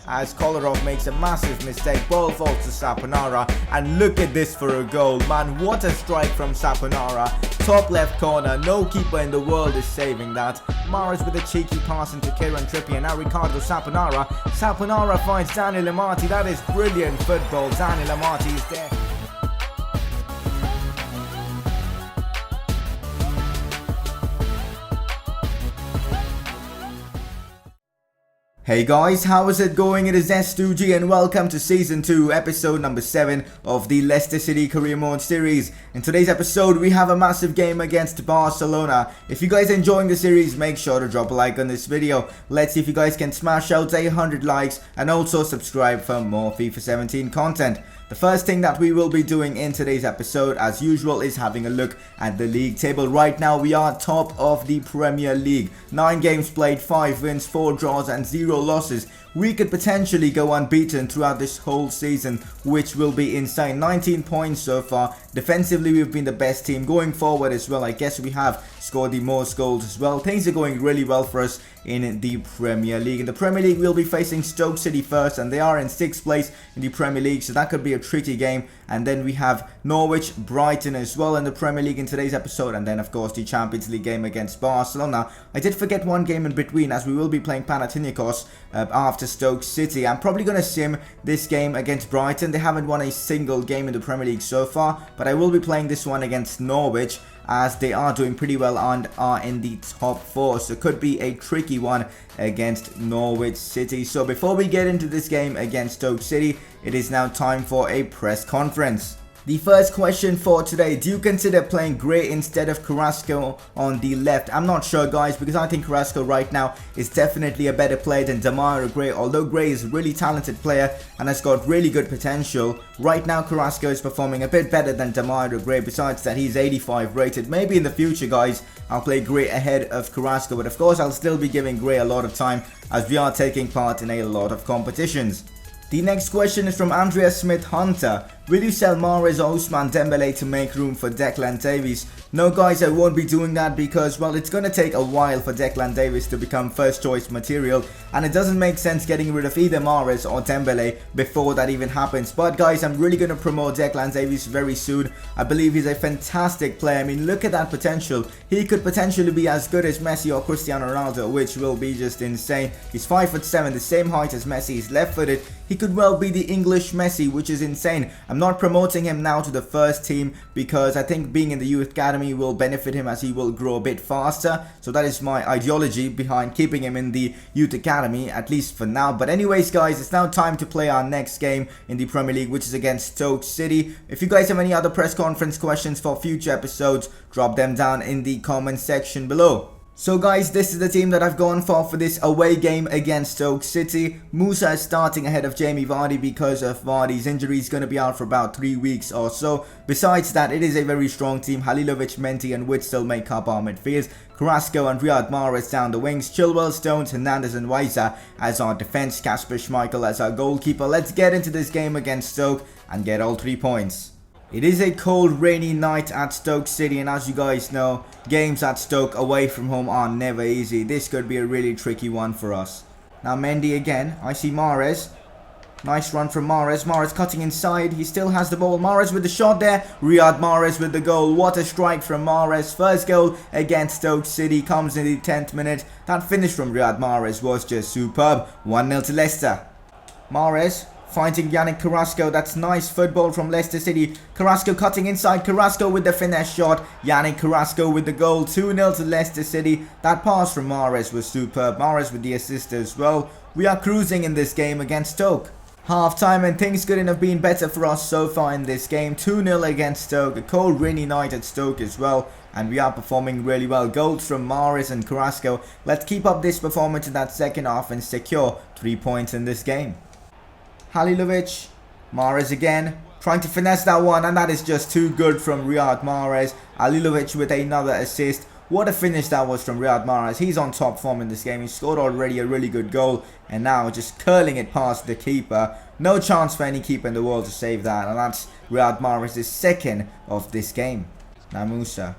as Kolarov makes a massive mistake. Ball falls to Saponara, and look at this for a goal, man. What a strike from Saponara. Top left corner, no keeper in the world is saving that. Mahrez with a cheeky pass into Kieran Trippier, now Ricardo Saponara. Saponara finds Daniel Amati. That is brilliant football. Daniel Amati is there. Hey guys, how is it going? It is S2G and welcome to Season 2, Episode number 7 of the Leicester City Career Mode series. In today's episode, we have a massive game against Barcelona. If you guys are enjoying the series, make sure to drop a like on this video. Let's see if you guys can smash out 100 likes and also subscribe for more FIFA 17 content. The first thing that we will be doing in today's episode, as usual, is having a look at the league table. Right now, we are top of the Premier League. 9 games played, 5 wins, 4 draws and 0 losses. We could potentially go unbeaten throughout this whole season, which will be insane. 19 points so far. Defensively, we've been the best team. Going forward as well, I guess we have scored the most goals as well. Things are going really well for us in the Premier League. In the Premier League, we'll be facing Stoke City first, and they are in 6th place in the Premier League, so that could be a tricky game. And then we have Norwich, Brighton as well in the Premier League in today's episode, and then of course the Champions League game against Barcelona. I did forget one game in between, as we will be playing Panathinaikos after Stoke City. I'm probably going to sim this game against Brighton. They haven't won a single game in the Premier League so far, but I will be playing this one against Norwich, as they are doing pretty well and are in the top 4, so it could be a tricky one against Norwich City. So before we get into this game against Stoke City, it is now time for a press conference. The first question for today: do you consider playing Gray instead of Carrasco on the left? I'm not sure, guys, because I think Carrasco right now is definitely a better player than Demario Gray. Although Gray is a really talented player and has got really good potential, right now Carrasco is performing a bit better than Demario Gray. Besides that, he's 85 rated. Maybe in the future, guys, I'll play Gray ahead of Carrasco, but of course I'll still be giving Gray a lot of time, as we are taking part in a lot of competitions. The next question is from Andrea Smith Hunter. Will you sell Mahrez or Ousmane Dembele to make room for Declan Davies? No, guys, I won't be doing that because, well, it's going to take a while for Declan Davies to become first choice material, and it doesn't make sense getting rid of either Mahrez or Dembele before that even happens. But guys, I'm really going to promote Declan Davies very soon. I believe he's a fantastic player. I mean, look at that potential. He could potentially be as good as Messi or Cristiano Ronaldo, which will be just insane. He's 5'7", the same height as Messi. He's left-footed. He could well be the English Messi, which is insane. I'm not promoting him now to the first team because I think being in the youth academy will benefit him, as he will grow a bit faster. So that is my ideology behind keeping him in the youth academy, at least for now. But anyways, guys, it's now time to play our next game in the Premier League, which is against Stoke City. If you guys have any other press conference questions for future episodes, drop them down in the comment section below. So guys, this is the team that I've gone for this away game against Stoke City. Musa is starting ahead of Jamie Vardy because of Vardy's injury. He's going to be out for about 3 weeks or so. Besides that, it is a very strong team. Halilovic, Mendy and Witt still make up our midfield. Carrasco and Riyad Mahrez down the wings. Chilwell, Stones, Hernandez and Weiser as our defense. Kasper Schmeichel as our goalkeeper. Let's get into this game against Stoke and get all 3 points. It is a cold, rainy night at Stoke City, and as you guys know, games at Stoke away from home are never easy. This could be a really tricky one for us. Now Mendy again. I see Mahrez. Nice run from Mahrez. Mahrez cutting inside. He still has the ball. Mahrez with the shot there. Riyad Mahrez with the goal. What a strike from Mahrez. First goal against Stoke City comes in the 10th minute. That finish from Riyad Mahrez was just superb. 1-0 to Leicester. Mahrez finding Yannick Carrasco. That's nice football from Leicester City. Carrasco cutting inside. Carrasco with the finesse shot. Yannick Carrasco with the goal. 2-0 to Leicester City. That pass from Mahrez was superb. Mahrez with the assist as well. We are cruising in this game against Stoke. Half time, and things couldn't have been better for us so far in this game. 2-0 against Stoke. A cold, rainy night at Stoke as well, and we are performing really well. Goals from Mahrez and Carrasco. Let's keep up this performance in that second half and secure 3 points in this game. Halilovic, Mahrez again, trying to finesse that one, and that is just too good from Riyad Mahrez. Halilovic with another assist. What a finish that was from Riyad Mahrez. He's on top form in this game. He scored already a really good goal, and now just curling it past the keeper. No chance for any keeper in the world to save that, and that's Riyad Mahrez' second of this game. Now Musa,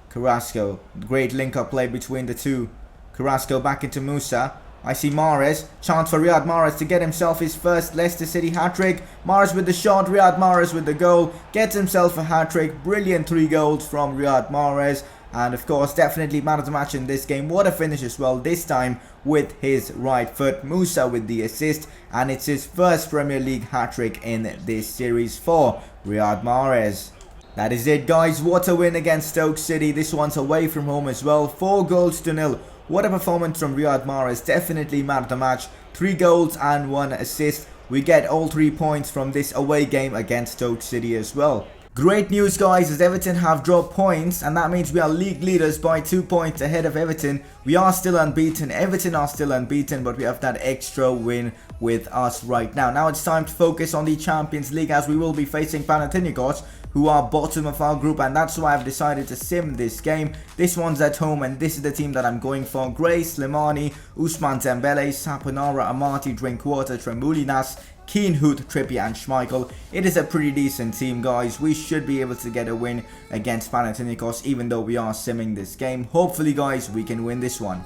Carrasco, great link-up play between the two. Carrasco back into Musa. I see Mahrez, chance for Riyad Mahrez to get himself his first Leicester City hat-trick. Mahrez with the shot, Riyad Mahrez with the goal, gets himself a hat-trick. Brilliant 3 goals from Riyad Mahrez. And of course, definitely man of the match in this game. What a finish as well, this time with his right foot. Musa with the assist, and it's his first Premier League hat-trick in this series for Riyad Mahrez. That is it, guys. What a win against Stoke City. This one's away from home as well. 4-0. What a performance from Riyad Mahrez. Definitely man of the match. 3 goals and 1 assist. We get all 3 points from this away game against Stoke City as well. Great news, guys, as Everton have dropped points, and that means we are league leaders by 2 points ahead of Everton. We are still unbeaten. Everton are still unbeaten, but we have that extra win with us right now. Now it's time to focus on the Champions League, as we will be facing Panathinaikos, who are bottom of our group, and that's why I've decided to sim this game. This one's at home, and this is the team that I'm going for. Gray, Slimani, Ousmane Dembele, Saponara, Amati, Drinkwater, Tremoulinas, Keane, Hoot, Trippier and Schmeichel. It is a pretty decent team, guys. We should be able to get a win against Panathinaikos, even though we are simming this game. Hopefully, guys, we can win this one.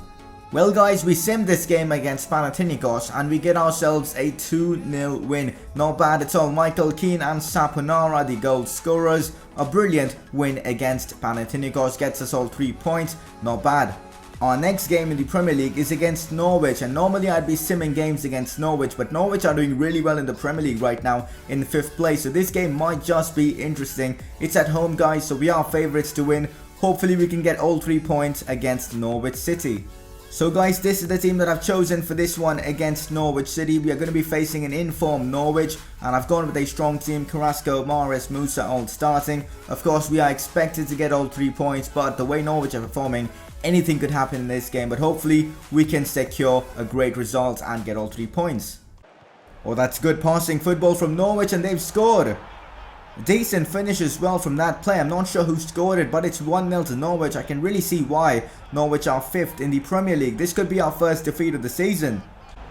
Well, guys, we simmed this game against Panathinaikos and we get ourselves a 2-0 win. Not bad at all. Michael Keane and Saponara, the goal scorers. A brilliant win against Panathinaikos, gets us all 3 points. Not bad. Our next game in the Premier League is against Norwich, and normally I'd be simming games against Norwich, but Norwich are doing really well in the Premier League right now in 5th place, so this game might just be interesting. It's at home, guys, so we are favourites to win. Hopefully we can get all 3 points against Norwich City. So guys, this is the team that I've chosen for this one against Norwich City. We are going to be facing an in-form Norwich, and I've gone with a strong team. Carrasco, Mahrez, Musa all starting. Of course, we are expected to get all 3 points, but the way Norwich are performing, anything could happen in this game. But hopefully, we can secure a great result and get all 3 points. Oh, that's good passing football from Norwich, and they've scored. Decent finish as well from that play. I'm not sure who scored it, but it's 1-0 to Norwich. I can really see why Norwich are 5th in the Premier League. This could be our first defeat of the season.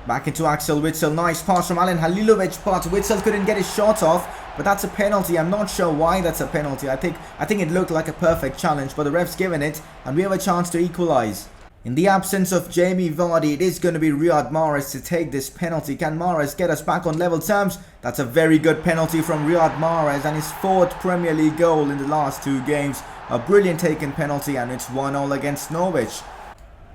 Back into Axel Witsel. Nice pass from Alen Halilovic, but Witsel couldn't get his shot off. But that's a penalty. I'm not sure why that's a penalty. I think it looked like a perfect challenge, but the ref's given it, and we have a chance to equalise. In the absence of Jamie Vardy, it is going to be Riyad Mahrez to take this penalty. Can Mahrez get us back on level terms? That's a very good penalty from Riyad Mahrez, and his 4th Premier League goal in the last 2 games. A brilliant taken penalty, and it's 1-0 against Norwich.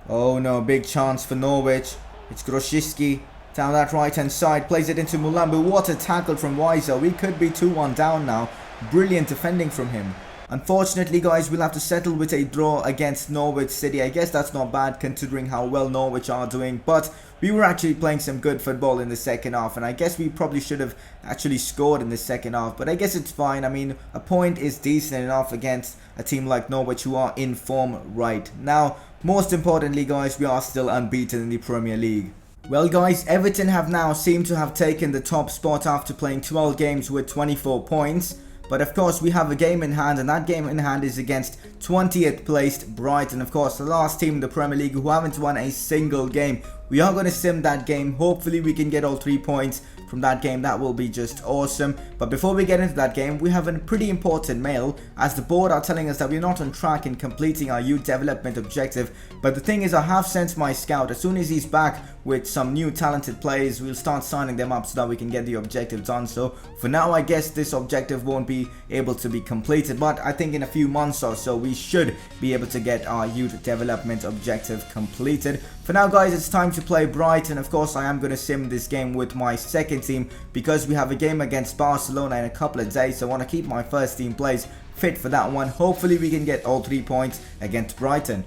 Oh no, big chance for Norwich. It's Grosicki down that right hand side, plays it into Mulambu. What a tackle from Weiser. We could be 2-1 down now. Brilliant defending from him. Unfortunately, guys, we'll have to settle with a draw against Norwich City. I guess that's not bad considering how well Norwich are doing, but we were actually playing some good football in the second half, and I guess we probably should have actually scored in the second half, but I guess it's fine. I mean, a point is decent enough against a team like Norwich who are in form right now. Most importantly, guys, we are still unbeaten in the Premier League. Well, guys, Everton have now seemed to have taken the top spot after playing 12 games with 24 points. But of course, we have a game in hand, and that game in hand is against 20th placed Brighton. Of course, the last team in the Premier League who haven't won a single game. We are going to sim that game. Hopefully, we can get all 3 points from that game. That will be just awesome. But before we get into that game, we have a pretty important mail, as the board are telling us that we're not on track in completing our youth development objective. But the thing is, I have sent my scout. As soon as he's back with some new talented players, we'll start signing them up so that we can get the objective done. So for now, I guess this objective won't be able to be completed, but I think in a few months or so we should be able to get our youth development objective completed. For now, guys, it's time to play Brighton. Of course, I am going to sim this game with my second team because we have a game against Barcelona in a couple of days, so I want to keep my first team players fit for that one. Hopefully we can get all 3 points against Brighton.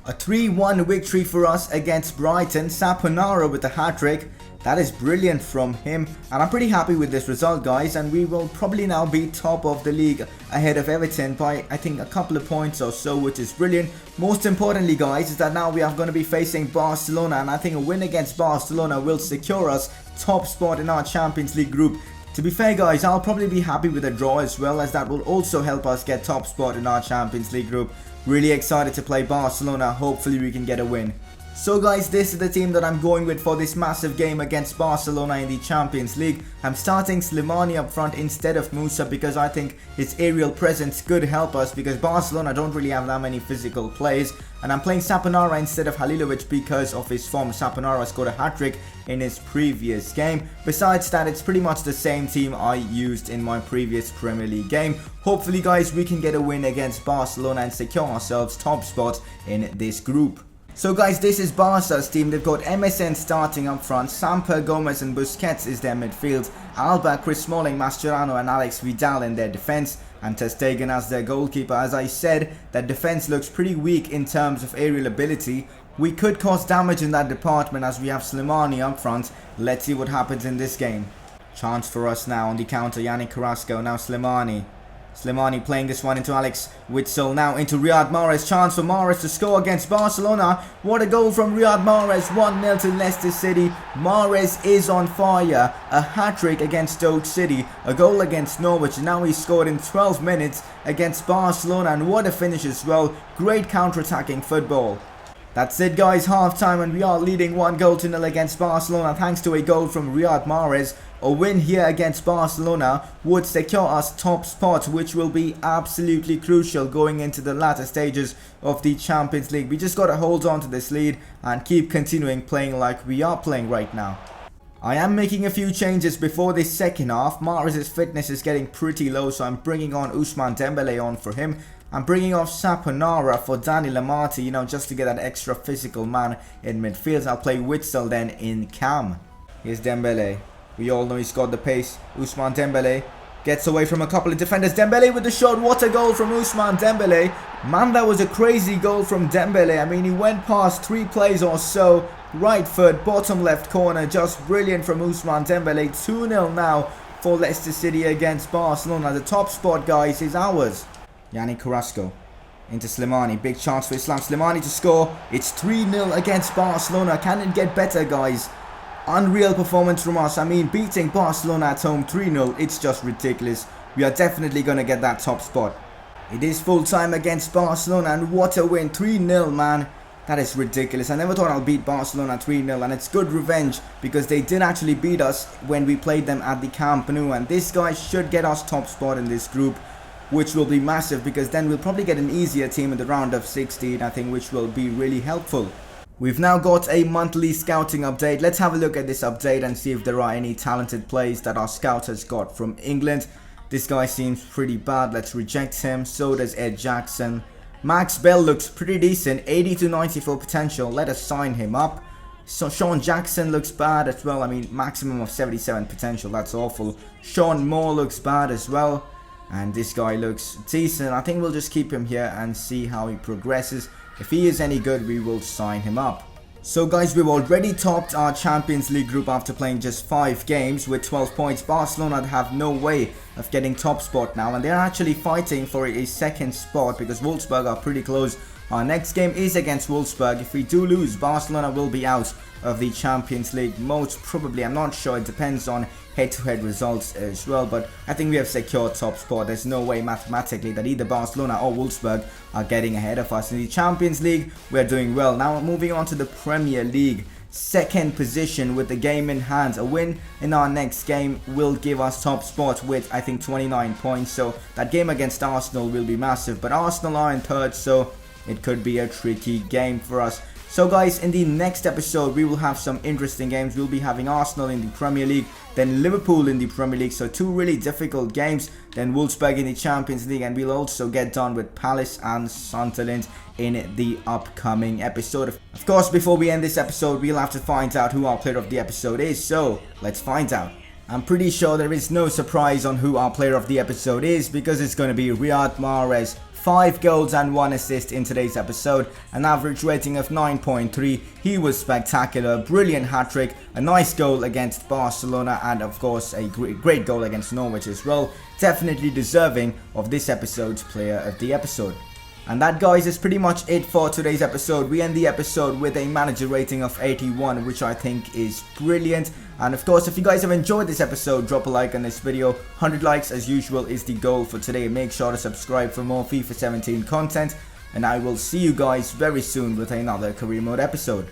A 3-1 victory for us against Brighton. Saponara with a hat-trick. That is brilliant from him, and I'm pretty happy with this result, guys, and we will probably now be top of the league ahead of Everton by, I think, a couple of points or so, which is brilliant. Most importantly, guys, is that now we are going to be facing Barcelona, and I think a win against Barcelona will secure us top spot in our Champions League group. To be fair, guys, I'll probably be happy with a draw as well, as that will also help us get top spot in our Champions League group. Really excited to play Barcelona. Hopefully we can get a win. So guys, this is the team that I'm going with for this massive game against Barcelona in the Champions League. I'm starting Slimani up front instead of Musa because I think his aerial presence could help us, because Barcelona don't really have that many physical players. And I'm playing Saponara instead of Halilovic because of his form. Saponara scored a hat-trick in his previous game. Besides that, it's pretty much the same team I used in my previous Premier League game. Hopefully guys, we can get a win against Barcelona and secure ourselves top spot in this group. So guys, this is Barca's team. They've got MSN starting up front, Samper, Gomez and Busquets is their midfield, Alba, Chris Smalling, Mascherano and Alex Vidal in their defence, and Ter Stegen as their goalkeeper. As I said, that defence looks pretty weak in terms of aerial ability. We could cause damage in that department as we have Slimani up front. Let's see what happens in this game. Chance for us now on the counter, Yannick Carrasco, now Slimani. Slimani playing this one into Alex Witsel, now into Riyad Mahrez. Chance for Mahrez to score against Barcelona. What a goal from Riyad Mahrez. 1-0 to Leicester City. Mahrez is on fire. A hat-trick against Stoke City. A goal against Norwich. And now he scored in 12 minutes against Barcelona. And what a finish as well. Great counter-attacking football. That's it guys, half-time, and we are leading 1-0 against Barcelona thanks to a goal from Riyad Mahrez. A win here against Barcelona would secure us top spot, which will be absolutely crucial going into the latter stages of the Champions League. We just got to hold on to this lead and keep continuing playing like we are playing right now. I am making a few changes before this second half. Mahrez's fitness is getting pretty low, so I'm bringing on Ousmane Dembele on for him. I'm bringing off Saponara for Dani Lamati, you know, just to get that extra physical man in midfield. I'll play Witsel then in cam. Here's Dembele. We all know he's got the pace. Ousmane Dembele gets away from a couple of defenders. Dembele with the shot. What a goal from Ousmane Dembele. Man, that was a crazy goal from Dembele. I mean, he went past 3 plays or so. Right foot, bottom left corner. Just brilliant from Ousmane Dembele. 2-0 now for Leicester City against Barcelona. The top spot, guys, is ours. Yannick Carrasco into Slimani. Big chance for Islam Slimani to score. It's 3-0 against Barcelona. Can it get better, guys? Unreal performance from us. I mean, beating Barcelona at home 3-0, it's just ridiculous. We are definitely going to get that top spot. It is full time against Barcelona, and what a win. 3-0, man. That is ridiculous. I never thought I'll beat Barcelona 3-0, and it's good revenge because they did actually beat us when we played them at the Camp Nou, and this guy should get us top spot in this group, which will be massive because then we'll probably get an easier team in the round of 16, I think, which will be really helpful. We've now got a monthly scouting update. Let's have a look at this update and see if there are any talented players that our scout has got from England. This guy seems pretty bad. Let's reject him. So does Ed Jackson. Max Bell looks pretty decent. 80 to 94 potential. Let us sign him up. So Sean Jackson looks bad as well. I mean, maximum of 77 potential. That's awful. Sean Moore looks bad as well. And this guy looks decent. I think we'll just keep him here and see how he progresses. If he is any good, we will sign him up. So guys, we've already topped our Champions League group after playing just 5 games with 12 points. Barcelona have no way of getting top spot now, and they're actually fighting for a second spot because Wolfsburg are pretty close. Our next game is against Wolfsburg. If we do lose, Barcelona will be out of the Champions League most probably. I'm not sure, it depends on head-to-head results as well, but I think we have secured top spot. There's no way mathematically that either Barcelona or Wolfsburg are getting ahead of us. In the Champions League, we're doing well. Now moving on to the Premier League. Second position with the game in hand. A win in our next game will give us top spot with, I think, 29 points. So that game against Arsenal will be massive, but Arsenal are in third, so it could be a tricky game for us. So guys, in the next episode we will have some interesting games. We'll be having Arsenal in the Premier League, then Liverpool in the Premier League, so 2 really difficult games, then Wolfsburg in the Champions League, and we'll also get done with Palace and Sunderland in the upcoming episode. Of course, before we end this episode, we'll have to find out who our player of the episode is, so let's find out. I'm pretty sure there is no surprise on who our player of the episode is because it's going to be Riyad Mahrez. 5 goals and 1 assist in today's episode, an average rating of 9.3. He was spectacular, brilliant hat-trick, a nice goal against Barcelona, and of course a great goal against Norwich as well. Definitely deserving of this episode's player of the episode. And that, guys, is pretty much it for today's episode. We end the episode with a manager rating of 81, which I think is brilliant. And of course, if you guys have enjoyed this episode, drop a like on this video. 100 likes as usual is the goal for today. Make sure to subscribe for more FIFA 17 content. And I will see you guys very soon with another career mode episode.